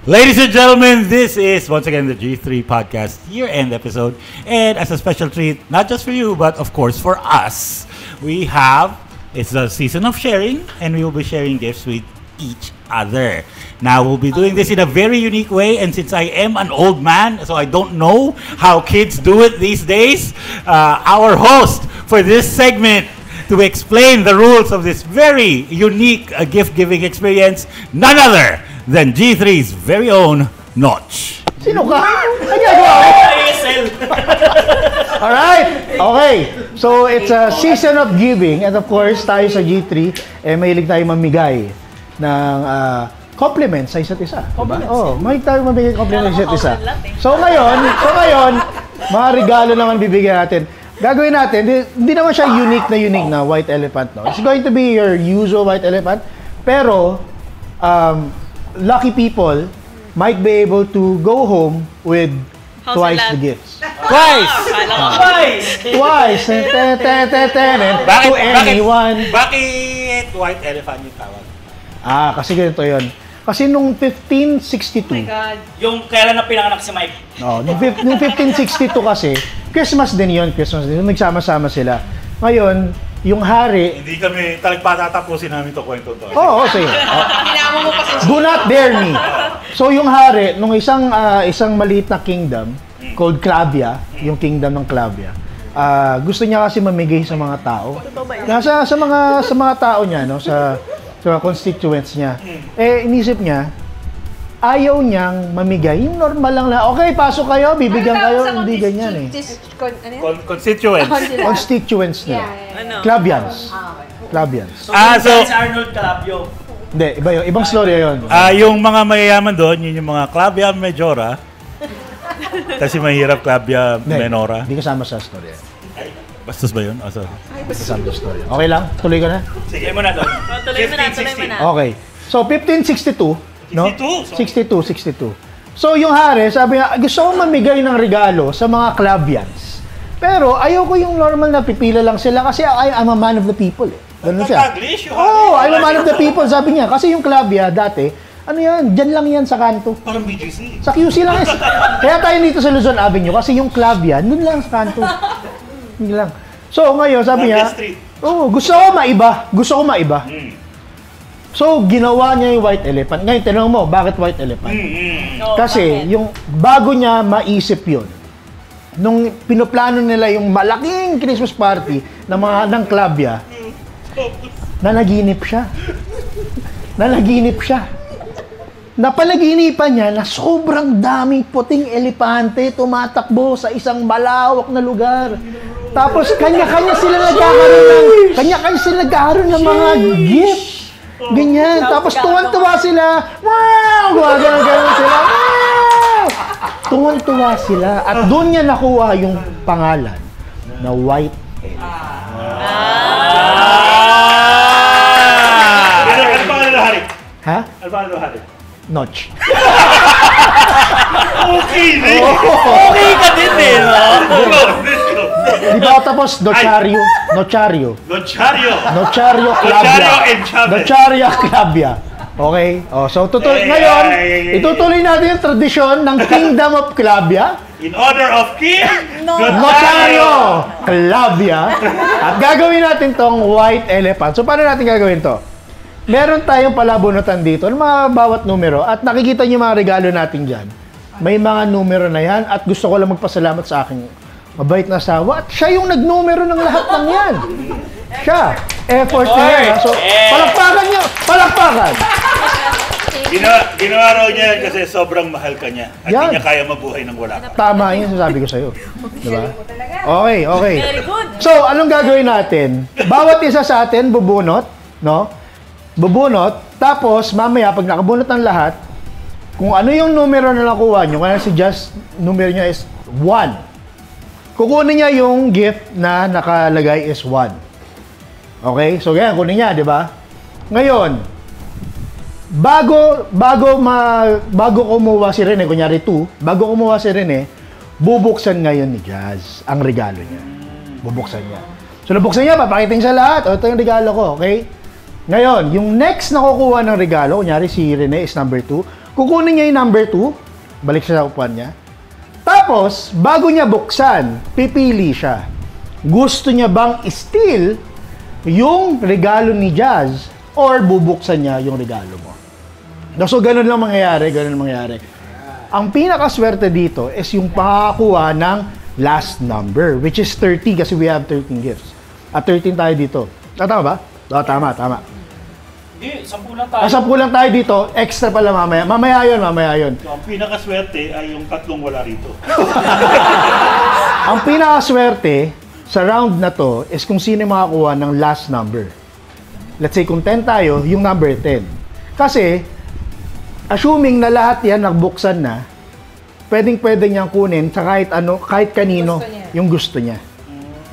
Ladies and gentlemen, this is once again the G3 Podcast year-end episode. And as a special treat, not just for you, but of course for us, it's the season of sharing, and we will be sharing gifts with each other. Now, we'll be doing this in a very unique way, and since I am an old man, so I don't know how kids do it these days, our host for this segment to explain the rules of this very unique gift-giving experience, none other than G3's very own Notch. Sino ka? Alright, okay. So, it's a season of giving, and of course, tayo sa G3, mahilig tayo mamigay ng compliments sa isa't isa. Diba? Mahilig tayo mamigay compliments sa isa't isa. So ngayon, mga regalo naman bibigyan natin. Gagawin natin, hindi naman siya unique na white elephant, no? It's going to be your usual white elephant, pero lucky people might be able to go home with twice the gifts. Twice! To anyone. Bakit white elephant yung tawag? Kasi ganito yun. Kasi nung 1562... Oh my God. Yung kailan na pinanganak si Mike? Nung 1562 kasi, Christmas din yun. Nagsama-sama sila. Ngayon, yung hari... Hindi kami patatapusin namin to kwento to. Sige. Hinama mo pa sa... Do not dare me. So yung hari, nung isang maliit na kingdom, called Clavia, yung kingdom ng Clavia, gusto niya kasi mamigay sa mga tao. Sa mga tao niya, no, sa constituents niya. Inisip niya, ayaw niyang mamigay. Yung normal lang na, okay, pasok kayo, bibigyan kayo, hindi ganyan Constituents. Constituents nila. Clavians. Clavians. So si Arnold Calabio. Hindi, iba yun. Ibang story yun. Yung mga mayayaman doon, yun yung mga Clavia Majora. Kasi mahirap Clavia Menora. Hindi kasama sa story. Bastos ba yun? Sorry. Kasama sa story. Okay lang? Tuloy ka na? Sige mo na doon. Tuloy mo na. Okay. So, 1562, no? 62. So, yung hari, sabi niya, gusto kong mamigay ng regalo sa mga Clavians. Pero, ayaw ko yung normal na pipila lang sila kasi I'm a man of the people. Ganun siya. I'm a man of the people, sabi niya. Kasi yung Clavia, dati, dyan lang yan sa kanto. Parang BGC. Sa QC lang yan. Kaya tayo dito sa Luzon Avenue, kasi yung Clavia, nun lang sa kanto. Hindi lang. So, ngayon, sabi niya, gusto ko maiba. So, ginawa niya yung white elephant. Ngayon, tinanong mo, bakit white elephant? Kasi, yung bago niya maisip yun, nung pinoplano nila yung malaking Christmas party ng Clavia, nanaginip siya. Napanaginipan niya na sobrang daming puting elepante tumatakbo sa isang malawak na lugar. Tapos kanya-kanya sila nagkakaroon ng mga gifts. Ganyan. Tapos tuwan-tuwa sila. Wow! Gano'n sila. Wow! Tuwan-tuwa sila. At doon niya nakuha yung pangalan na White Elephant. Ano pangalan ng hari? Ha? Ano pangalan ng hari? Notch. Okay ka din no? Di ba tapos Nochario Clavia. Okay? So ngayon, itutuloy natin yung tradisyon ng Kingdom of Clavia. In honor of King Nochario Clavia. At gagawin natin tong white elephant. So paano natin gagawin to? Meron tayong palabunutan dito ng mga bawat numero at nakikita niyo mga regalo natin dyan. May mga numero na yan at gusto ko lang magpasalamat sa aking mabait na asawa at siya yung nagnumero ng lahat ng yan. Siya. Effort niya. So, palakpakan niyo. Palakpakan. Ginawa raw niya yan kasi sobrang mahal ka niya at hindi niya kaya mabuhay nang wala ka. Tama yun sasabi ko sa'yo. Diba? Okay. Very good. So, anong gagawin natin? Bawat isa sa atin bubunot, no? Tapos mamaya pag nakabunot ng lahat, kung ano yung numero na nakuha nyo, kaya si Just, numero niya is 1. Kukunin niya yung gift na nakalagay is 1. Okay? So, ganyan, kunin niya, di ba? Ngayon, bago kumuha si Rene, kunyari 2, bago kumuha si Rene, bubuksan ngayon ni Jazz ang regalo niya. Bubuksan niya. So, nabuksan niya, papakiting sa lahat. Ito yung regalo ko, okay? Ngayon, yung next na kukuha ng regalo, kunyari si Rene is number 2, kukunin niya yung number 2, balik siya sa upuan niya. Tapos, bago niya buksan, pipili siya. Gusto niya bang steal yung regalo ni Jazz or bubuksan niya yung regalo mo? So, ganun lang mangyayari, Ang pinakaswerte dito is yung pakakakuha ng last number, which is 30 kasi we have 13 gifts. At 13 tayo dito. Tama ba? Tama. Hindi, 10 lang tayo. 10 lang tayo dito, extra pala mamaya. Mamaya yun. So, ang pinakaswerte ay yung tatlong wala rito. Ang pinakaswerte sa round na to is kung sino yung makakuha ng last number. Let's say kung 10 tayo, yung number 10. Kasi, assuming na lahat yan nagbuksan na, pwede niyang kunin sa kahit kanino yung gusto niya.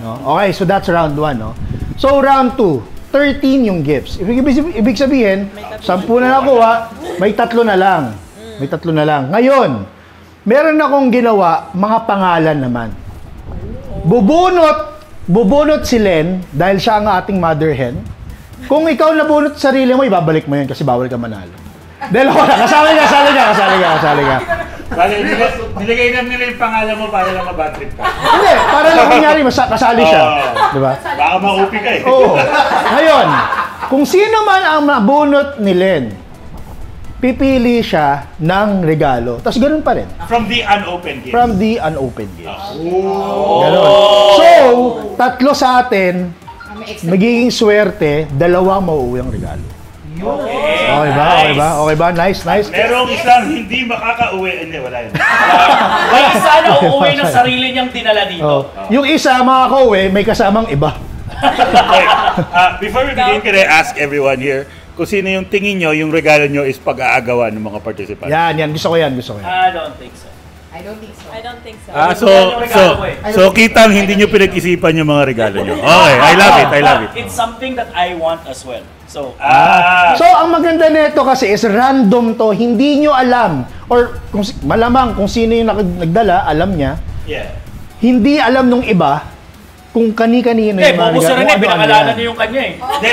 No? Okay, so that's round 1. No? So round 2, 13 yung gifts. Ibig sabihin, 10 na nakuha, may 3 na lang. Ngayon, meron akong ginawa, mga pangalan naman. Bubunot si Len, dahil siya ang ating mother hen. Kung ikaw nabunot sa sarili mo, ibabalik mo yun kasi bawal ka manalo. Dahil ako na, kasali ka. Bale, nilagay lang nila yung pangalan mo para lang ma-bad trip ka. Hindi, para lang kunyari, kasali siya. Diba? Baka ma-upi ka eh. Oo. Ngayon, kung sino man ang mabunot ni Len, pipili siya ng regalo. Tapos ganun pa rin. From the unopened gifts. From the unopened gifts. Ganun. So, 3 sa atin, magiging swerte, 2 mauuwi ang regalo. Okay ba? Nice. Merong isang hindi makaka-uwi. Hindi, wala yun. May isa na uuwi ng sarili niyang dinala dito. Yung isa, makaka-uwi, may kasamang iba. Okay. Before we begin, can I ask everyone here kung sino yung tingin nyo, yung regalo nyo is pag-aagawan ng mga participants? Yan. Gusto ko yan. I don't think so. I don't think so. So kitang hindi nyo pinag-isipan yung mga regalo nyo. Okay, I love it. It's something that I want as well. So, So, ang maganda nito kasi is random to. Hindi nyo alam. Or malamang kung sino yung nagdala, alam niya. Yeah. Hindi alam nung iba kung kani-kanino yung mga bubuso rin kung ano-ano pinangalanan yan. niyo yung kanya eh. Hindi.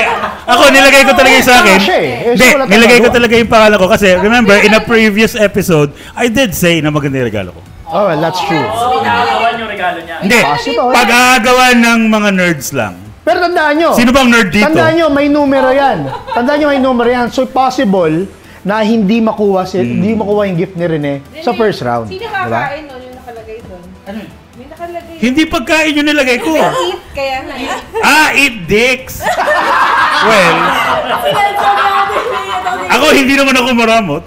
Ako, nilagay ko talaga yung sa akin. Hindi, nilagay ko talaga yung pangalan ko. Kasi remember, in a previous episode, I did say na maganda yung regalo ko. Oh, well, that's true. So, pinangalawan yung regalo niya. Hindi, Possible. pag-aagawan ng mga nerds lang. Pero tandaan nyo. Sino bang nerd dito? Tandaan nyo, may numero yan. So, possible na hindi makuha yung gift ni Rene sa first round. Sino Diba? kakain nun yung nakalagay doon? Ano? May nakalagay. Hindi pagkain yung nilagay ko. Eat, kaya nga. Eat dicks. Well, ako hindi naman ako maramot.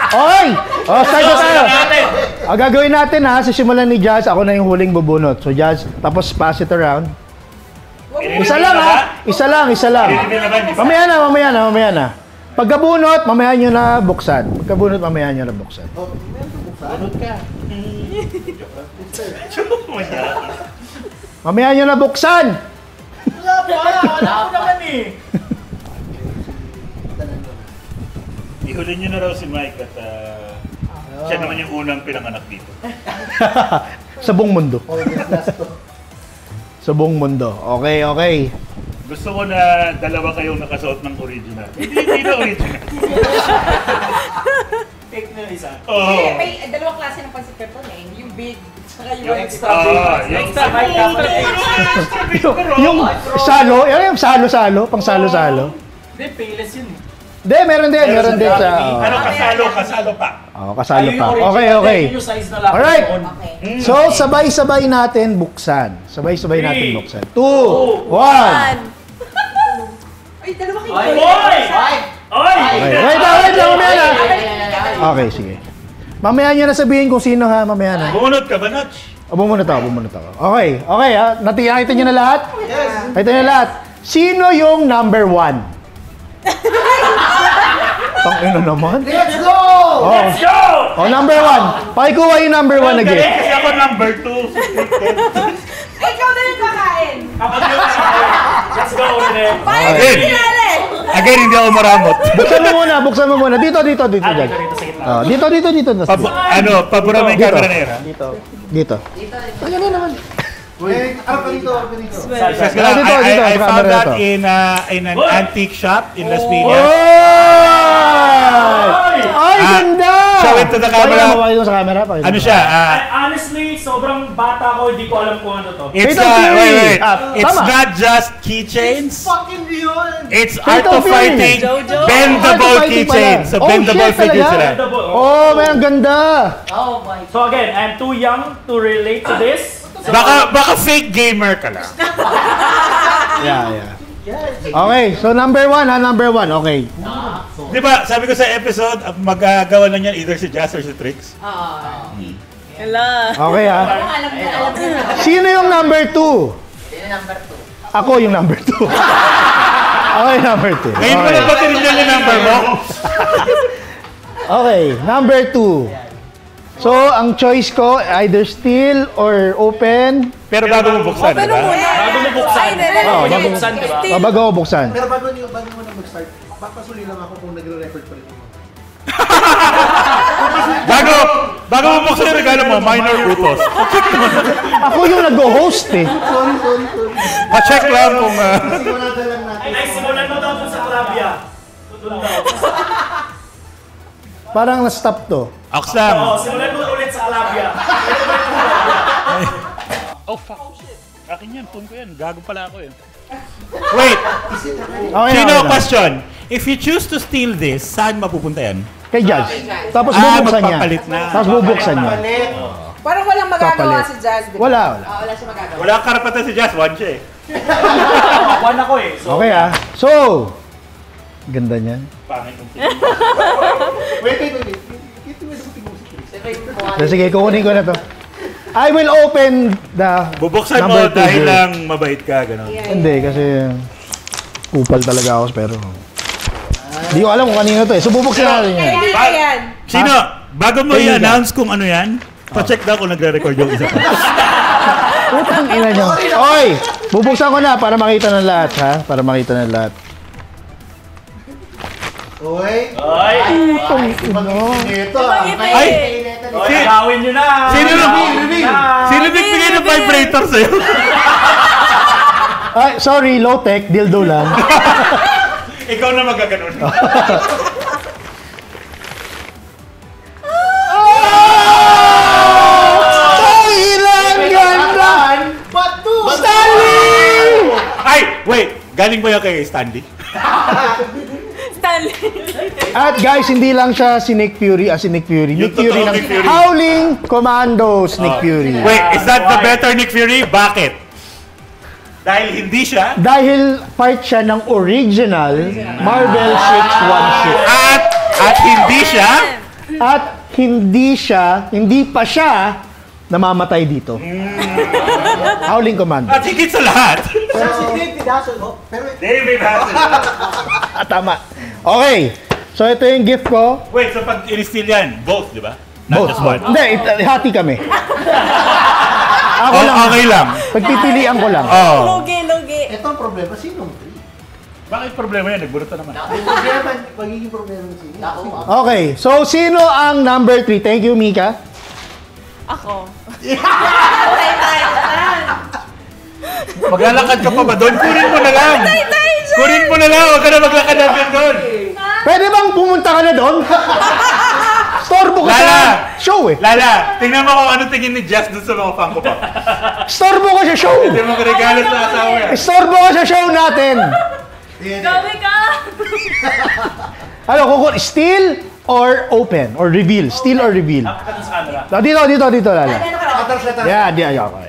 Okay! Start na tayo. natin. Ang gagawin natin sisimulan ni Jazz, ako na yung huling bubunot. So Jazz, tapos pass it around. Isa lang. Mamaya na. Pagkabunot, mamaya nyo na buksan. Mamaya nyo na buksan! Wala ko naman eh. Ihulin nyo na raw si Mike at siya naman yung unang pinanganak dito. Sa buong mundo. Sa buong mundo. Okay. Gusto ko na dalawa kayong nakasuot ng original. Hindi na original. Take na isa. Oo. May dalawang klase ng pancit canton eh. Yung big, saka Yung yung extra big. yung Extra high capital Yung salo, pang salo-salo. Hindi, payless yun eh. Meron din sa... Ano, kasalo pa. Kasalo pa. Yung Okay. original, yung size na lang. Alright. Okay. So, sabay-sabay natin buksan. 2, 1. Ay, dalawa kayo. Oy! Okay. Wait lang, mamaya na. Okay, sige. Mamaya nyo na sabihin kung sino mamaya na. Bumunot ka ba, Notch? Bumunot ako. Okay, nakita nyo na lahat? Yes. Nakita nyo na lahat. Sino yung number 1? Tangina naman. Let's go! Let's go! Number 1. Pakikuha yung number 1 again. Kasi ako number 2. Ikaw na yung kakain. Let's go, Rene. Again, hindi ako maramot. Buksan mo muna. Dito, Dad. Dito sa gitna. Dito. Pabura mo yung camera na yun, ha? Dito. Just Dito, I sa found camera that to. in an antique shop in Las Piñas. Ay, ganda! Show it to the camera. Pakita mo sa camera. Ano siya? Honestly, sobrang bata ko, hindi ko alam kung ano to. It's Fatal Fury. wait. It's Tama. not just keychains. It's Art Fatal of Fury. Fighting. Jojo. Bendable Art of Fighting keychains. pala. So Oh, bendable shit, figures talaga? sila. Oh, may ang ganda! Oh my. So again, I'm too young to relate to this. So, Baka fake gamer ka lang. Yeah. Okay, so number 1 okay. Di ba, sabi ko sa episode, magagawa na niyan either si Jazz or si Trix. Hala. Okay ha. Alam na. Sino yung number 2? Ako yung number 2. Ako yung number 2. Ngayon mo na ba tinignan yung number mo? Okay, number 2. So, ang choice ko, either steel or open. Pero bago mo buksan, di ba? bago mo buksan. Oh, Bago mo buksan, di ba? Bago ko buksan. Pero bago mo na mag-start, papasuli lang ako kung nagre-record pa rin mo. Bago mo buksan yung regalo mo, minor utos. Ako yung nag-host eh. Sorry. Pa-check lang kung... Sigurado lang natin. Ay, simulan mo daw dun sa Calabia. Doon daw. Parang na-stop to. Aksam. Oo, simulan mo ulit sa Calabia. Oh, fuck. Akin yan, phone ko yan. Gago pala ako yun. Wait, Okay, Chino, okay. question. If you choose to steal this, saan mapupunta yan? Kay Judge. Tapos Ah, bubuksan niya. magpapalit na. Tapos bubuksan niya. Parang walang magagawa Papalit. si Jazz. di ba? Wala. Wala siya magagawa. Wala kang karapatan si Jazz, one siya eh. One ako eh. So, Okay ah. So, ganda niyan. Pangit yung Wait. Ito mo sa tingin. Sige, kukunin ko na to. I will open the Bubuksan mo number 2 dahil here. lang mabait ka, gano'n. Hindi, kasi kupal talaga ako, pero hindi ko alam kung kanino to eh. So, bubuksan natin yan. Hindi ka yan. Sino, bago mo Kayo i-announce kung ano yan, pa-check daw kung nagre-record yung isa pa. Putang ina nyo. Oy! Bubuksan ko na para makita ng lahat, ha? Para makita ng lahat. Oy. ay, Ito. Ay! gawin nyo na. Sino nagbigay ng vibrator sa'yo? Ay, sorry, low-tech, dildo lang. Ikaw na magaganon. Ay, ilang ganda! Stanley! Ay, wait! Galing ba yan kay Stanley? Stanley. At guys, hindi lang siya si Nick Fury, si Nick Fury. Yung Nick Fury totoong ng Nick Fury. Howling Commandos, Nick Fury. Wait, is that the better Nick Fury? Bakit? Dahil hindi siya? Dahil part siya ng original Marvel 616. At hindi siya? At hindi pa siya namamatay dito. Howling Commandos. At higit sa lahat? Pero si David Hasselhoff. Pero David Hasselhoff. Tama. Okay. So ito yung gift ko. Wait, so pag in-steal yan, both, di ba? Not Both. just one. Hindi, hati kami. Ako lang. Okay lang. Pagpipilian ko lang. Oh. Lugi. ito ang problema. Sinong three? Bakit problema yan? Nagburutan naman. Problema, magiging problema ng sino. Okay. So sino ang number 3? Thank you, Mika. Ako. Maglalakad ka pa ba doon? Kunin mo na lang. Kunin mo na lang. Huwag ka na maglakad natin doon. Pwede bang pumunta ka na doon? Storbo ka sa Lala! show eh. Lala, tingnan mo kung ano tingin ni Jess doon sa mga Funko Pop. Storbo ka sa show. Hindi mo regalo sa asawa yan. Storbo ka sa show natin. Gabi ka. Ano, steal or open or reveal? Steal or reveal? Nakakita sa camera. Dito, Lala. Atras. Yeah, okay.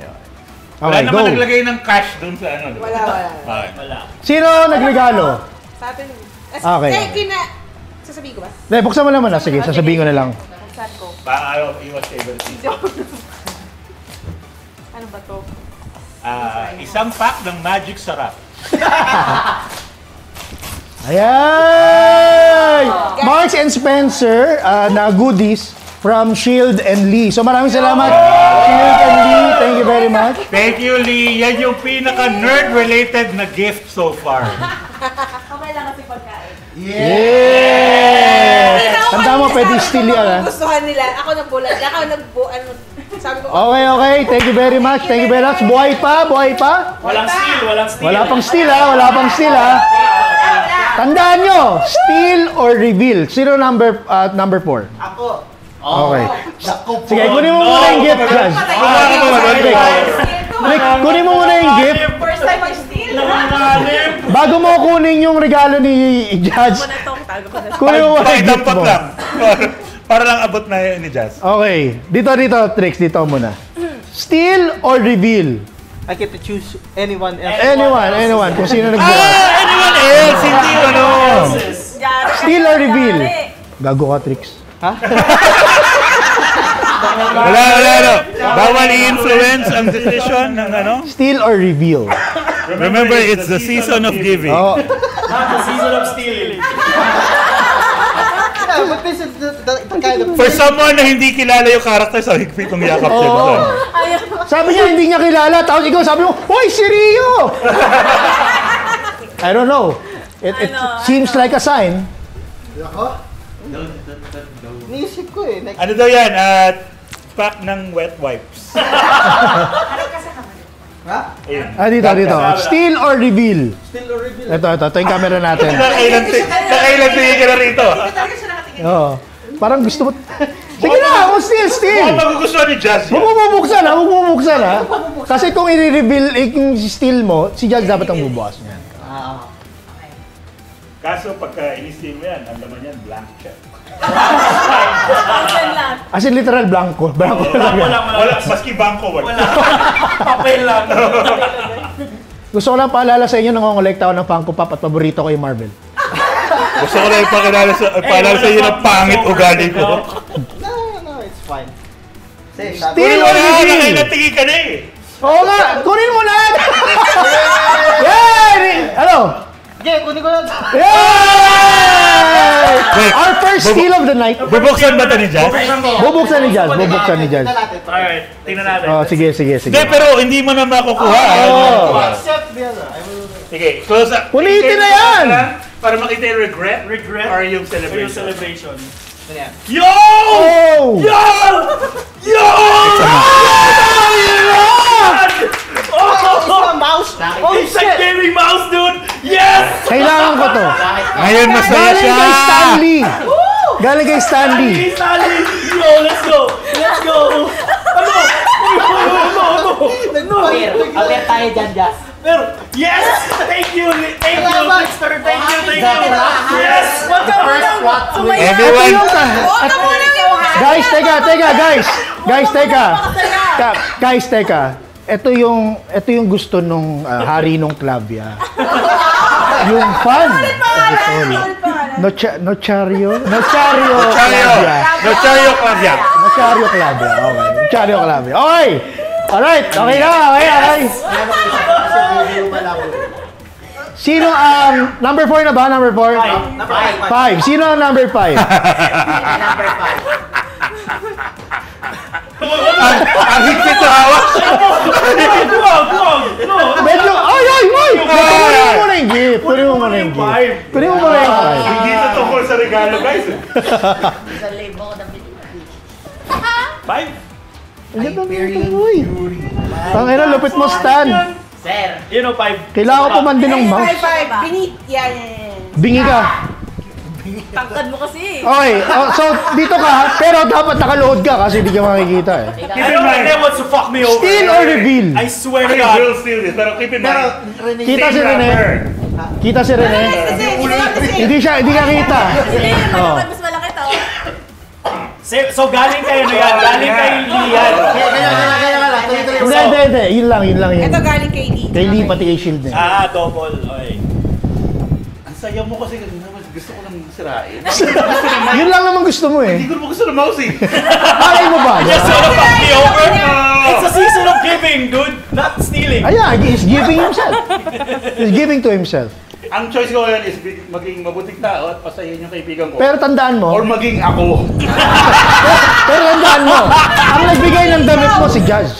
Wala Okay, naman go. naglagay ng cash doon sa ano. di ba? Wala. Okay. Wala. Sino nagregalo? Sa atin. Okay. Sasabihin ko ba? Hindi, buksan mo naman na. Sige, sasabihin ko na lang. Saan ko? Ayaw, iwas favorite season. Ano ba to? Isang pack ng Magic Sarap. Ayan! Marks and Spencer na goodies from Shield and Lee. So maraming salamat, Shield and Lee. Thank you very much. Thank you, Lee. Yan yung pinaka-nerd-related na gift so far. Okay lang kasi pagkain. Yeah! Tanda mo, pwede steal yan, ha? Gustuhan nila. Ako nagbulag. Ako Sabi ko, Okay. Thank you very much. Buhay pa? Walang steal. Wala pang steal ha. Tandaan nyo, steal or reveal. Sino number 4? Ako. Okay. Sige, kunin mo muna yung gift, Jazz. Kunin mo muna yung gift. first time mag-steal. Bago mo kunin yung regalo ni Jazz, Muna itong tago ko na. kunin mo muna yung gift Pakidampak mo. lang. Para lang abot na ni Jazz. Okay. Dito, Trix. Dito muna. Steal or reveal? I get to choose anyone else. Anyone. Kung sino nagbukas. Anyone else? Hindi ano. Steal or reveal? Gago ka, Trix. Wala. Bawal i-influence ang decision ng ano. Steal or reveal? Remember, it's the season of giving. Oh, Not the season of stealing. Yeah, but this is the kind of... For someone na hindi kilala yung character, sa higpit ng yakap niya. Oo. Sabi niya, hindi niya kilala. Tapos ikaw sabi mo, Hoy, si Rio! I don't know. It seems like a sign. Ako? Niisip ko eh. Like, Ano daw yan? Pack ng wet wipes. ha? Ayun. Dito. Steal or reveal? Still or reveal? Ito yung camera natin. Nakailan tingin ka na rito. Talaga siya nakatingin. Oo. Parang gusto mo... Sige na, steal. Mukhang magugustuhan ni Jazz Huwag yan. mo bubuksan ha. Kasi kung i-reveal, yung steal mo, si Judge dapat ang bubukas niyan. Kaso pagka in-steal mo yan, ang laman yan, blank check. Open lang. As in literal, blanco. Blanco talaga. Wala, maski bangko, wala. Papel lang. Gusto ko lang paalala sa inyo, nangongolekta ako ng Funko Pop at paborito ko yung Marvel. Gusto ko na ipakilala sa iyo ng pangit ugali ko. No, it's fine. Say, Steal or Wala, reveal? nakailantingin ka na eh. Oo nga, kunin mo na! Yay! Ano? Okay, kunin ko na. Yay! Wait, Our first steal of the night. Bubuksan ba ito ni Jazz? Bubuksan ni Jazz. Tingnan natin. Alright, tingnan natin. Oh, sige. Hindi, pero hindi mo na makukuha. Oo. Accept the other. I will... Sige, close up. Ulitin na yan! Para makita yung regret or yung For yung celebration. celebration. Ganyan. Yo! Oh! Yo! It's a mouse. Oh, it's a gaming mouse, dude! Yes! Kailangan ko to. Ngayon masaya Galing siya! kay Stanley. Galing kay Stanley. Hey, Sally! Yo, let's go! Let's go! Ano? Abir tayo dyan, Jazz. Pero, yes! Thank you! Thank you, Mr. Thank you! Yes! Huwag ka munang sumaya. Everyone, Huwag ka munang iwahan. Guys, teka. Ito yung gusto nung hari nung Clavia. Yung fan. Nochario Clavia. Nochario Clavia. Okay. Alright, okay na. Okay. Sino ang number 4 na ba? Number 4? Number 5. 5. Sino ang number 5? Ang higpit na hawak. Medyo, ay! Kunin mo muna yung gift. Kunin mo muna yung 5. Hindi ito tungkol sa regalo, guys. Ang ganda ng ito, boy. Tangina, lupit mo, Stan. Sir. You know, 5. Kailangan ko tumandi ng mouse. Binit. Yan. Bingi ka. Tangkad mo kasi. Okay, so dito ka, pero dapat nakaload ka kasi hindi ka makikita eh. I know my name wants to fuck me over. Steal or reveal? I swear to I God. will steal this, pero keep in Pero, mind. Kita si same Rene. rapper. Kita si Rene. Hindi ka kita. Mas malaki to. So galing kayo na yan. Galing kay Lian. Kaya lang. Tuloy-tuloy. Hindi. Yun lang. Ito galing kay Lee. Kay Lee, pati kay Shield na. Double. Okay. Ang saya mo kasi gusto ko nang sirain. Yun lang naman gusto mo eh. Hindi ko naman gusto ng mouse eh. Alay mo ba? Just wanna fuck me over? It's a season of giving, dude. Not stealing. Ayan, he's giving himself. He's giving to himself. Ang choice ko ngayon is maging mabuting tao at pasayin yung kaibigan ko. Pero tandaan mo, Or maging ako. pero tandaan mo, ang nagbigay ng damit mo si Jazz.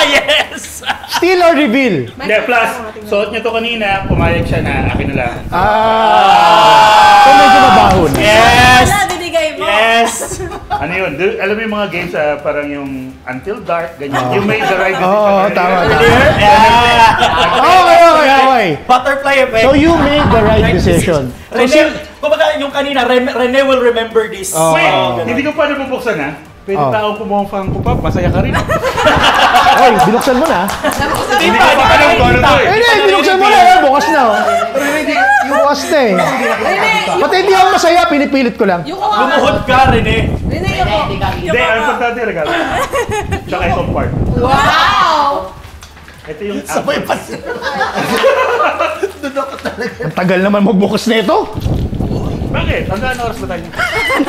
Yes! Steal or reveal? Hindi, plus, suot niya to kanina, pumayag siya na akin na lang. So medyo mabaho na. Yes! Wala, binigay mo. Yes! Ano yun? Alam mo yung mga games parang yung Until Dark, ganyan. You made the right decision. Oo, tama. Yeah. Okay. Butterfly effect. So you made the right decision. Rene, kumbaga yung kanina, Rene will remember this. Oh. Wait, hindi ko pa nabubuksan ha. Pwede taong kumuha Funko Pop, masaya ka rin. Oy, binuksan mo na. Hindi ko pa alam kung ano to eh. Hindi, binuksan mo na. Bukas na. Bukas na eh. Pati hindi ako masaya, pinipilit ko lang. Lumuhod ka, Rene. Rene, ako. Hindi, ang importante regalo. Tsaka itong part. Wow! Ito yung Sabay pa siya. Ang tagal naman magbukas na ito. Bakit? Hanggang oras ba tayo?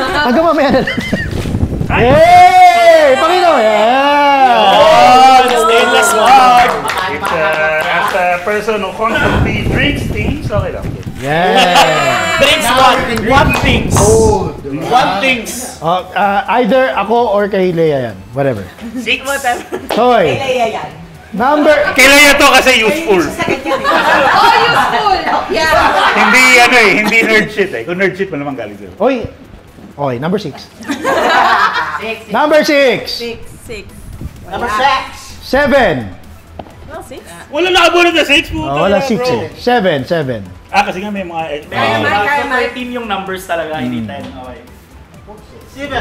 Hanggang mamaya na. Hey! Pakita mo. Yeah! Stainless one. It's as a person who constantly drinks things, okay lang. Yeah! Drinks one things. One things. Either ako or kay Leia yan. Whatever. Six. Soy. Leia yan. Number... Kailan to kasi useful. Oh, useful! Yeah. Hindi nerd shit eh. Kung nerd shit mo naman galing sa'yo. Oy. Okay, number 6. Number 6. Six. Number 6. 7. No, 6? Wala nakabunod na 6 puta. Wala 6 eh. 7. Kasi nga may mga... Kaya man. 13 yung numbers talaga, hindi 10. Okay. 7.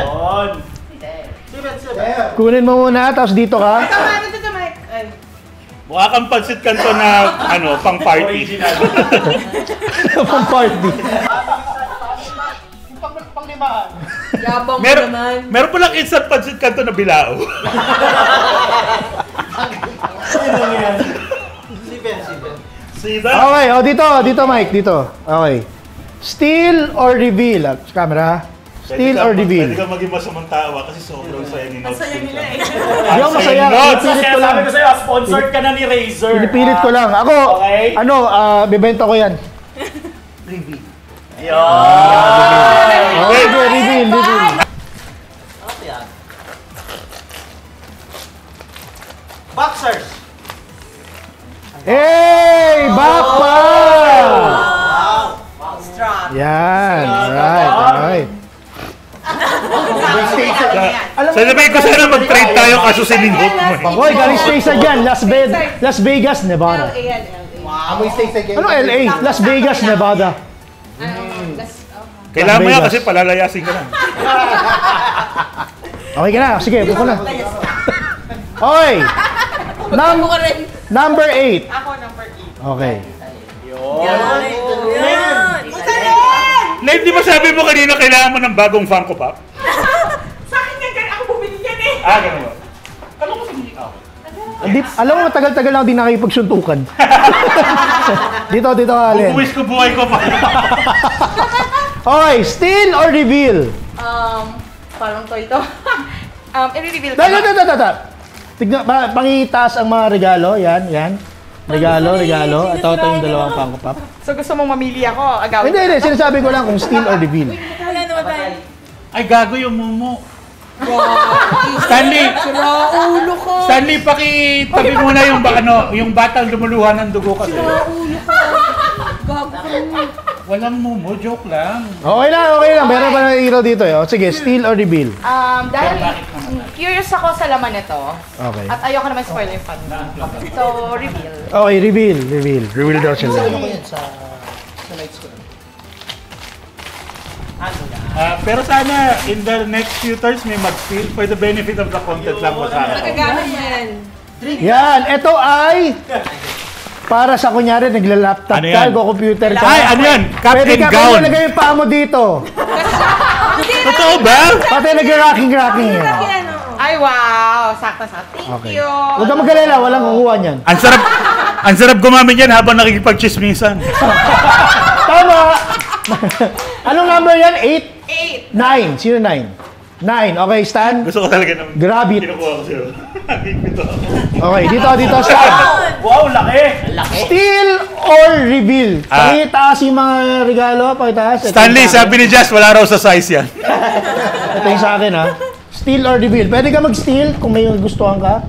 Kunin mo muna, tapos dito ka. Ito, Mike. Ay. Mukha kang pansit kanto na pang party. Original. Pang party. Yabang mo Meron naman. palang instant pansit kanto na bilao. Siba? Okay, dito Mike, dito. Okay. Steal or reveal? Camera. Steal or reveal? Pwede ka maging masamang tao kasi sobrang saya ni Notes. Masaya nila eh. Hindi ako masaya. Notes! Pinipilit Kaya ko lang. sabi ko sa'yo, sponsored ka na ni Razer. Pinipilit ko lang. Ako, Okay. bibenta ko yan. Yun. Okay, reveal. Boxers. Hey! Back pa! Strong. Yan. Alright. Sabi ko sana mag-trade tayo kaso sininggot mo eh. Hoy, galing Staysa dyan. Las Vegas, Nevada. LA yan, LA. Amoy stay sa game. Ano LA? Las Vegas, Nevada. Kailangan mo yan Vegas. kasi palalayasin ka lang. Okay ka na. Sige, buko na. Okay. Ako ka rin. Number 8. Ako, number 8. Okay. Yan. Isa rin! Na hindi ba sabi mo kanina kailangan mo ng bagong Funko Pop? Sa akin yan, ako bumili yan eh. Ganun ba? Alam mo, matagal-tagal lang din nakikipagsuntukan. dito ka, Alin. Buwis ko buhay ko pa. Okay, steal or reveal? Parang to ito. I-reveal ko. Tignan, pangitaas ang mga regalo. Yan. Regalo. Ito yung dalawang Funko Pop. So gusto mong mamili ako? Agawin Hindi. Sinasabi ko lang kung steal or reveal. Wala naman tayo. Ay, gago yung mumu. Stanley! Ulo ko. Stanley, pakitabi muna yung batang lumuluhan ng dugo kasi. Ulo ko. Gago ka naman. Walang mumu, joke lang. Okay lang. Meron pa na hero dito. O, sige, steal or reveal? Dahil curious ako sa laman nito. Okay. At ayoko naman spoiler yung fun. So, reveal. Okay, reveal. Reveal daw sila. Sa lights ko. Pero sana in the next few turns may mag-steal for the benefit of the content lang mo sana. Nagagamit yan. Yan, ito ay para sa kunyari nagla-laptop Ano ka, yan? go-computer ka. Ay, ano yan? Cap Pwede and ka gown. pwede lagay yung paa mo dito. Totoo ba? Pati nag-rocking yan. Yan, oo. Ay, wow! Sakto-sakto. Thank Okay. you! Huwag ka mag-alala, walang kukuha niyan. Ang sarap gumamit yan habang nakikipag-chismisan. Tama! Anong number yan? 8. 9. Sino 9? 9. Okay, Stan? Gusto ko talaga naman. Grab it. Kinukuha ko sa'yo. Ito. Okay, dito, Stan. Wow, laki! Steal or reveal? Pakitaas yung mga regalo, pakitaas. Stanley, sabi ni Jazz, wala raw sa size yan. Ito yung sa akin, ha? Steal or reveal? Pwede ka mag-steal kung may gustuhan ka?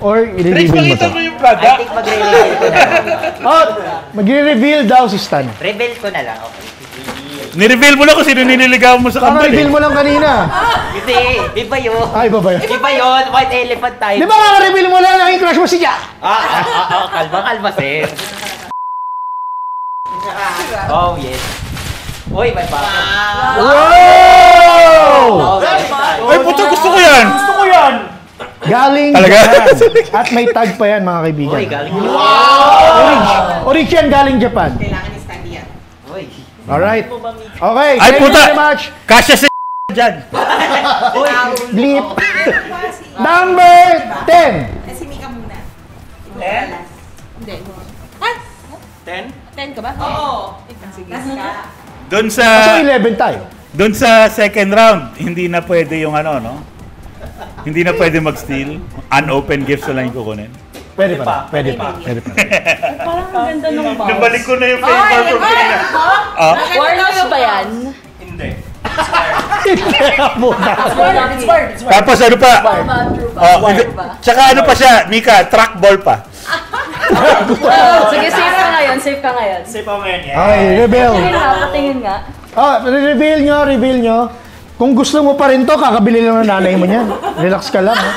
Or Trix, i-reveal mo pakita to? mo yung I product. think magre-reveal ko na. Oh, magre-reveal daw si Stan. Reveal ko na lang. Okay. Nireveal mo na kung sino nililigawan mo sa kambal Kaka-reveal mo lang kanina. Hindi, iba yun. Ay, iba ba yun? Iba yun, white elephant tayo. Di ba kaka-reveal mo lang na yung crush mo si Jack? Kalma, sir. Oh, yes. Uy, may baka. Wow! Ay, puto, gusto ko yan! Gusto ko yan! Galing Talaga? Japan. At may tag pa yan, mga kaibigan. Uy, galing yun. Orig yan, galing Japan. Kailangan ni Stanley yan. Uy. Alright. Okay, Ay, thank you puta! very much. Kasya si dyan. Bleep. Number 10. Si Mika muna. 10? Hindi. Ah! 10? 10 ka ba? Oo. Sige. Doon So, sa 11 tayo. doon sa second round, hindi na pwede yung ano, no? Hindi na pwede mag-steal. Unopened gifts na lang yung kukunin. Pwede pa. Pwede pa. Pwede pa. Parang ang ganda ng box. Nabalik ko na yung paper from Kenya. Warehouse ba yan? Hindi. Hindi ka muna. It's word. Tapos ano pa? True ba? Oh, tsaka ano pa siya, Mika, trackball pa. Sige, safe ka ngayon. Safe ka ngayon. Safe ako ngayon yan. Okay, reveal. Patingin nga. Reveal nyo. Kung gusto mo pa rin to, kakabili lang ng nanay mo niyan. Relax ka lang, ha?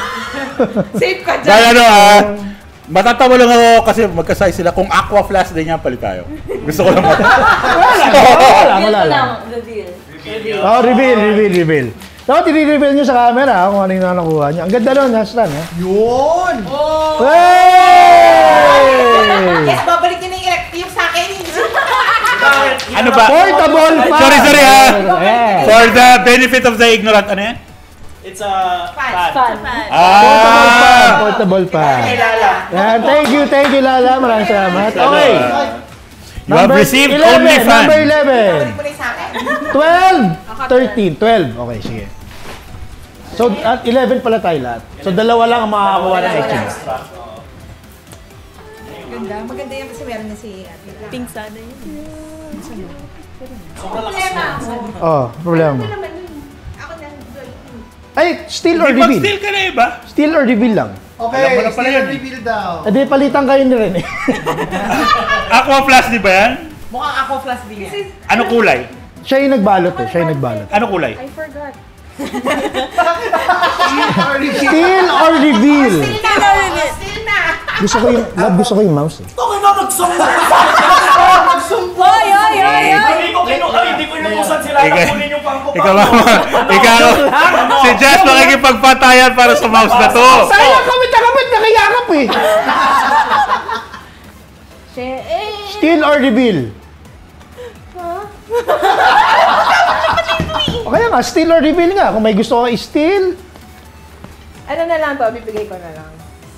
Safe ka dyan. Kaya ano matatawa lang ako kasi magkasay sila. Kung aqua flash din yan, palit tayo. Gusto ko lang Wala lang. Reveal. Oh, reveal. Dapat i-reveal nyo sa camera kung ano yung nakuha nyo. Ang ganda nun, Stan, ha? Yun! Hey! Yes, babalik niyo na yung sa akin. Ano ba? Portable fan! Sorry, Yeah. For the benefit of the ignorant, ano yan? It's a Fan. Fun. Portable fan. Kilala. Yan, thank you, Lala. Maraming salamat. Okay. You have received only fan. Number 11. Babalik mo na yung sa akin. 12. 12. Okay, sige. So, at 11 pala tayo lahat. So, dalawa lang ang makakakuha ng exchange. Ganda. Maganda yan kasi meron na si Pink sana yun. Oh, problema mo. Ako na. Ay, steal or Di reveal? mag-steal ka na iba? Steal or reveal lang. Okay, Alam mo na pala still yun. reveal daw. Eh, di palitan kayo ni Rene. Aqua flash, di ba yan? Mukhang ako plus din yan. Ano kulay? Siya yung nagbalot eh. Siya yung nagbalot. Ano kulay? I forgot. Steal or reveal? Still na. Gusto ko yung mouse eh. Hindi ko inutusan sila na kunin yung pangko. Ikaw, si Jess makikipagpatayan para sa mouse na to. Sayang kapit nakayakap eh. Steal or reveal? O kaya nga, steal or reveal nga. Kung may gusto ko i-steal, Ano na lang to? Bibigay ko na lang.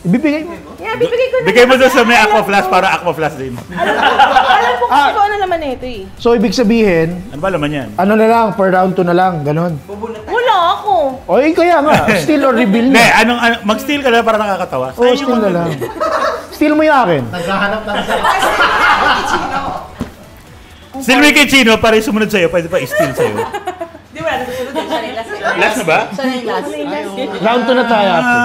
ibibigay mo. Yeah, bibigay ko na Bigay mo doon sa may aqua flash para aqua flash din. Alam ko kasi kung ano naman ito eh. So, ibig sabihin, Ano ba laman yan? ano na lang, per round 2 na lang, ganun. Wala ako. O, kaya nga, steal or reveal Hindi, na. mag-steal ka na para nakakatawa. O, steal na lang. Steal mo yung akin. Naghahanap lang sa... Steal mo kay Chino para yung sumunod sa'yo. Pwede pa i-steal sa'yo. Di ba? Nasusunod din siya nila. Last na ba? Siya na yung last. Round 2 na tayo after.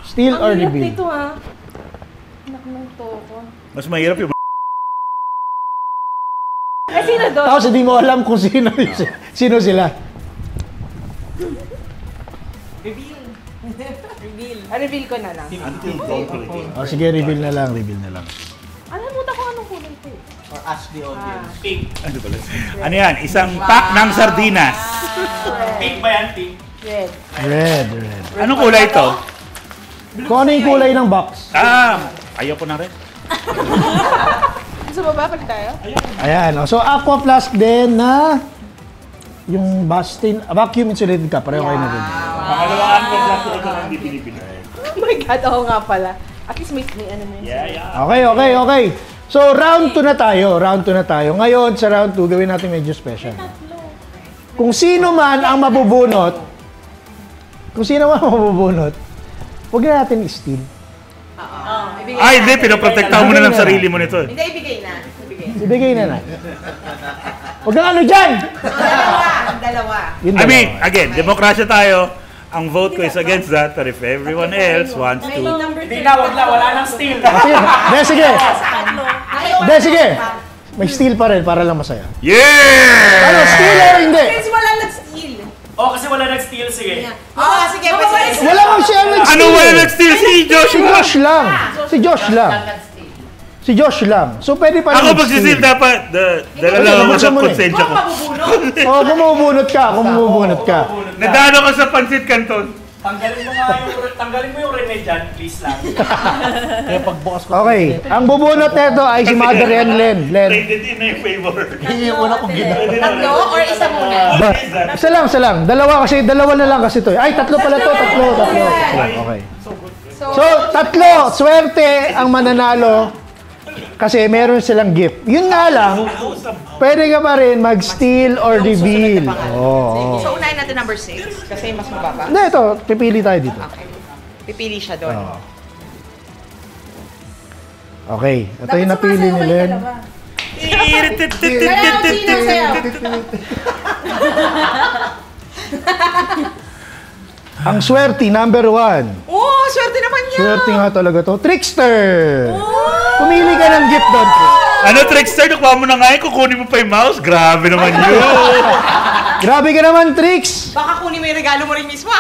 Steal or Ang hirap reveal? nito ha. Anak ng toko. Mas mahirap yung Eh, sino doon? Tapos hindi mo alam kung sino sila. Reveal ko na lang. until dawn breaking. O, sige, reveal na lang. Alam mo na kung anong kulay ko eh. Or ask the audience. Pink. Ano pala? Ano yan? Isang pack ng sardinas. Pink ba yan? Pink. Red. Red. Anong kulay ito? Kung ano yung kulay ng box. Ayoko na rin. Gusto mo ba? Pag tayo? Ayan. O, so, aqua flask din na yung Bastin, vacuum insulated ka. Pareho kayo na rin. Pangalawaan ko flash ko ito hindi pinipinay. Oh my God, oo nga pala. At least may ano mo yun. Okay. So, round 2 na tayo. Ngayon, sa round 2, gawin natin medyo special. Kung sino man ang mabubunot, huwag na natin i-steal. Ay, hindi. Pinaprotektahan mo na lang sarili mo nito. Hindi, ibigay na. Ibigay na natin. Huwag kang ano dyan! Dalawa. Yun I mean, dalawa. again, demokrasya tayo. Ang vote ko is against that, but if everyone else wants to... Hindi na, wag na. Wala nang steal. Sige. May steal pa rin para lang masaya. Yeah! Ano, steal or hindi? Kasi wala nag-steal. Oh, kasi wala nag-steal, sige. Oo, sige, pwede. Wala kang siya nag-steal. Ano wala nag-steal? Si Josh. Si Josh lang. Si Josh lang. Si Josh lang. So, pwede pa rin Ako magsisil dapat. Dala lang ako sa konsensya ko. Oo, kumubunot ka. Nadano ka sa Pansit Canton. Tanggalin mo yung Rene dyan, please lang. Kaya pagbukas ko. Okay. Ang bubunot nito ay si Mother and Len. Rated in na yung favor. Yun yung una kong ginagawa. Tatlo or isa muna? Isa lang. Dalawa na lang kasi to. Ay, tatlo pala to. Tatlo. Okay. So, tatlo. Swerte ang mananalo. Kasi meron silang gift. Yun nga lang, pwede ka pa rin mag-steal or reveal. Oo. So, unahin natin number 6 kasi mas mababa. Hindi, ito. Pipili tayo dito. Okay. Pipili siya doon. Oo. Okay. Ito yung napili ni Len. Ang swerte, number 1. Oh, swerte naman niya! Swerte nga talaga to. Trickster! Pumili ka ng gift doon. Ano, Trickster? Nakuha mo na nga yun, kukunin mo pa yung mouse? Grabe naman yun. Grabe ka naman, Tricks! Baka kunin mo yung regalo mo rin mismo.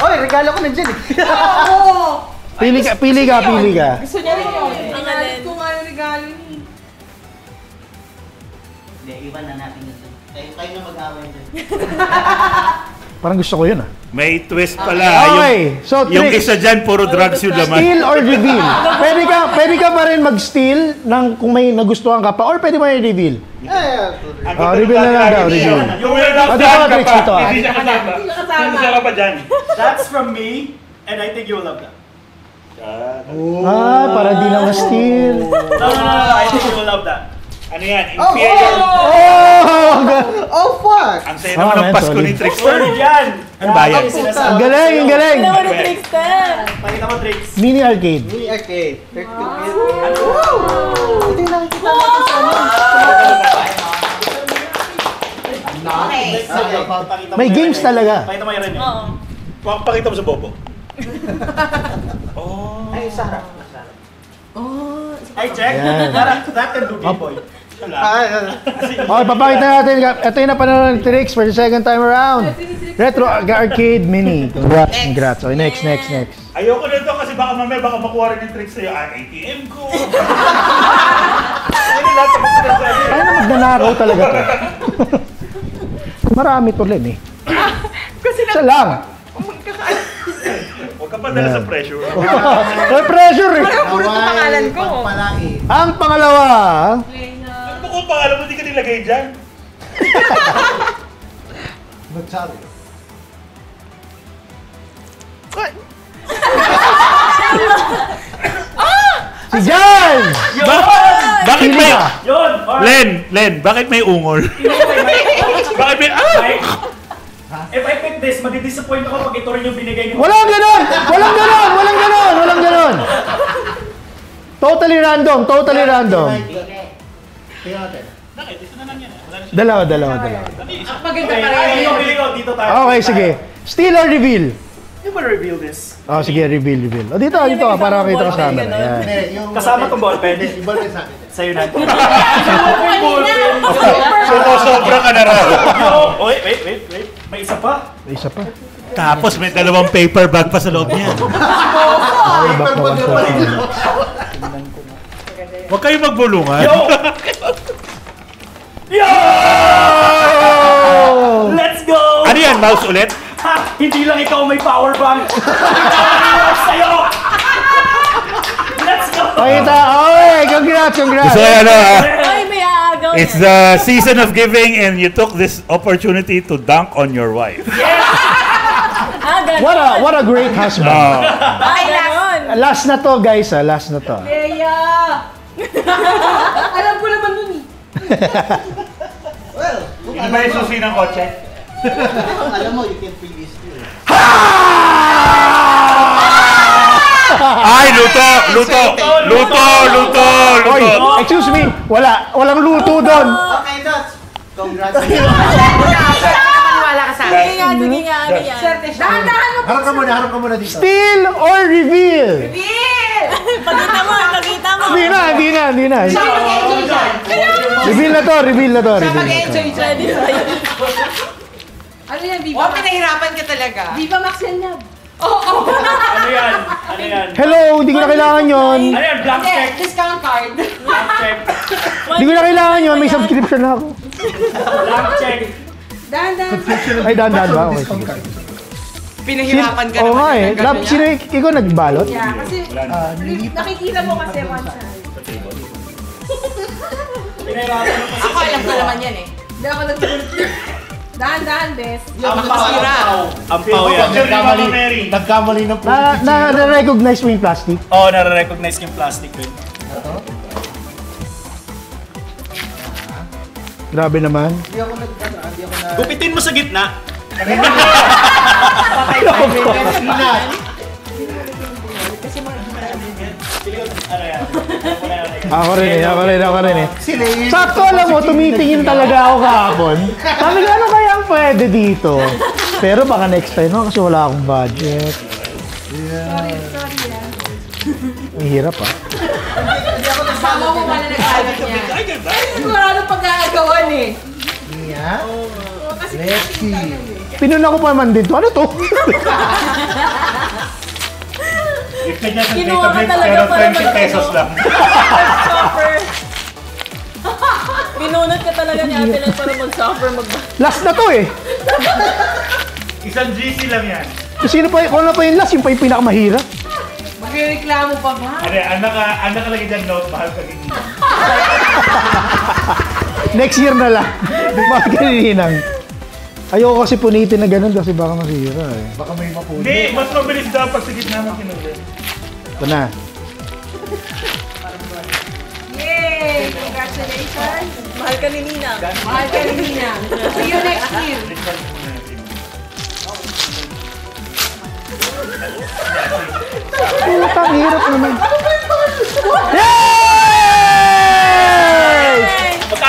Oy, regalo ko nandiyan eh. Oo! Pili ka. Gusto niya rin yun. Ang alit kung ano regalo niya. Hindi, iwan na natin ito. Kayo na mag-away dyan. Parang gusto ko yun ah. May twist pala. Okay, so yung Tricks. isa dyan, puro drugs yung laman. Steal or reveal? Pwede ka pa rin mag-steal ng kung may nagustuhan ka pa or pwede mo i-reveal? Reveal na lang daw, reveal. You will not Ito, stand ka Tricks, pa. ito, ah. Hindi siya kasama. Hindi siya ka pa dyan. That's from me, and I think you will love that. Para di lang ma-steal. No, I think you will love that. Ano yan? Imperial. Oh, fuck! Ang saya naman ng man, Pasko solid. ni Trickster. Solid yan! Ano ba yan? Ang galing! Pakita mo, tricks. Mini arcade. Mini arcade. 32 bit. Okay. May games talaga. Pakita mo yung Rene. Pakita mo sa Bobo. Ay, sa harap. Ay, check. Yan. That can do Game Boy. Okay, papakita natin. Ito yung napanood ng Tricks for the second time around. Retro Arcade Mini. Congrats. Okay, next. Ayoko na ito kasi baka mamaya makuha rin yung Tricks sa'yo. ATM ko. Ay na magnanakaw talaga to. Marami to Len eh. Isa lang. Huwag ka pa dala sa pressure. May pressure eh. Puro sa pangalan ko. Pagpalaki. Ang pangalawa. Ano kung pangalan mo, di ka nilagay dyan? Magsabi. Si Jan! Bakit may... Yun! Len, bakit may ungol? Bakit may... If I pick this, madidisappoint ako pag ito rin yung binigay niyo. Walang ganon! Totally random. Tingnan natin. Dalawa. Maganda pa rin. Pili ko, dito tayo. Okay, sige. Steal or reveal? You will reveal this. Oh, sige, reveal. O, dito, para makita ko sa camera. Yan. Hindi, yung... Kasama tong ballpen. Yung ballpen sa akin. Sa'yo na. Sobra ka na raw. Wait. May isa pa. May isa pa. Tapos may dalawang paper bag pa sa loob niya. Ay, back na one. Huwag kayo magbulungan. Yo! Let's go! Ano yan, mouse ulit? Ha! Hindi lang ikaw may power bank. Sa'yo! Let's go! Pakita. Okay, congrats. So, Ay, may aagaw. it's the season of giving and you took this opportunity to dunk on your wife. What a great husband. Okay, last. Last na to, guys. Last na to. Alam ko naman nun eh. Well, Hindi ba yung susi ng kotse? alam mo, you can feel this too. Ay, luto! Oy, excuse me. Walang luto doon. Okay, that's... Congratulations. Maniwala ka sa akin. Sige nga, ano yan? Dahan-dahan mo. Harap ka muna dito. Steal or reveal? Bill! Pagkita mo. Hindi na. Siya mag-enjoy dyan. Reveal na to. Siya mag-enjoy dyan. Ano yan, Viva Max? pinahirapan ka talaga. Viva Max yan yan. Ano yan? Hello, hindi ko na kailangan yun. Ano yan? Blank Hindi, check. discount card. Blank check. Hindi ko na kailangan yun. May subscription na ako. Blank check. Dahan-dahan. Ay, dahan-dahan ba? Okay, sige. Pinahirapan ka Oo naman. nga eh. ng ganyan. Sino ikaw nagbalot? Yeah, kasi nakikita mo kasi one side. Pinahirapan mo kasi. Ako alam ko naman yan eh. Hindi ako nagtulog. Dahan-dahan, bes. Yung makasira. Ang pao yan. Nagkamali ng Na-recognize mo yung plastic? Oo, nare-recognize yung plastic ko. Grabe naman. Gupitin mo sa gitna. Ako rin eh. Sakto, alam mo, tumitingin talaga ako kahapon. Sabi ko, ano kaya ang pwede dito? Pero baka next time no, kasi wala akong budget. Sorry yan. Ang hirap ah. Kasama mo pala nag-alat niya. Kasi wala nang pag-aagawan eh. Yeah. Let's see. Pinuna ko pa man dito. Ano to? Kinuha ka talaga para 20 pesos lang. Pinunod ka talaga ni Ate Len para mag-suffer, Last na to eh. Isang GC lang yan. Sino pa, kung ano pa yung last, yung pa yung pinakamahirap. Magreklamo pa ba? Anak ka lagi dyan, note, mahal ka din. Next year na lang. Mahal ka nininang. Ayoko kasi punitin na ganun kasi baka masira eh. Baka may mapuli. Hindi, mas mabilis daw pag sa gitna mo kinulit. Ito na. Yay! Congratulations! Mahal ka ni Nina. Mahal ka ni Nina. See you next year. Putang hirap naman. Yay!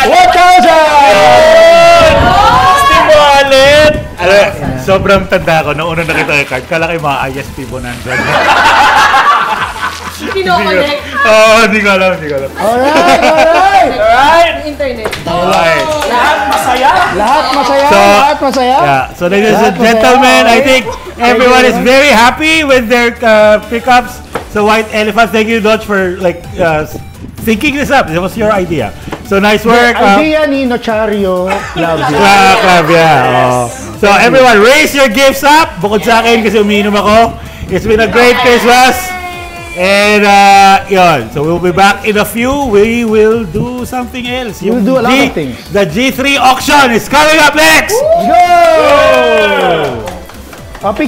1,000! Steam wallet! Ano, sobrang tanda ko. Nung una nakita yung card, kala kayo mga ISP Bonanza. Kino-connect. Oo, hindi ko alam. Alright! Internet. Alright. Lahat masaya. Yeah. So ladies and gentlemen, I think everyone is very happy with their pickups. So White Elephant, thank you, Dodge, for thinking this up. It was your idea. So nice work. Idea ni Nochario Claudio. So everyone, raise your gifts up. Bukod sa akin kasi umiinom ako. It's been a great Christmas. And yun. So we'll be back in a few. We will do something else. We'll do a lot of things. The G3 auction is coming up next. Go!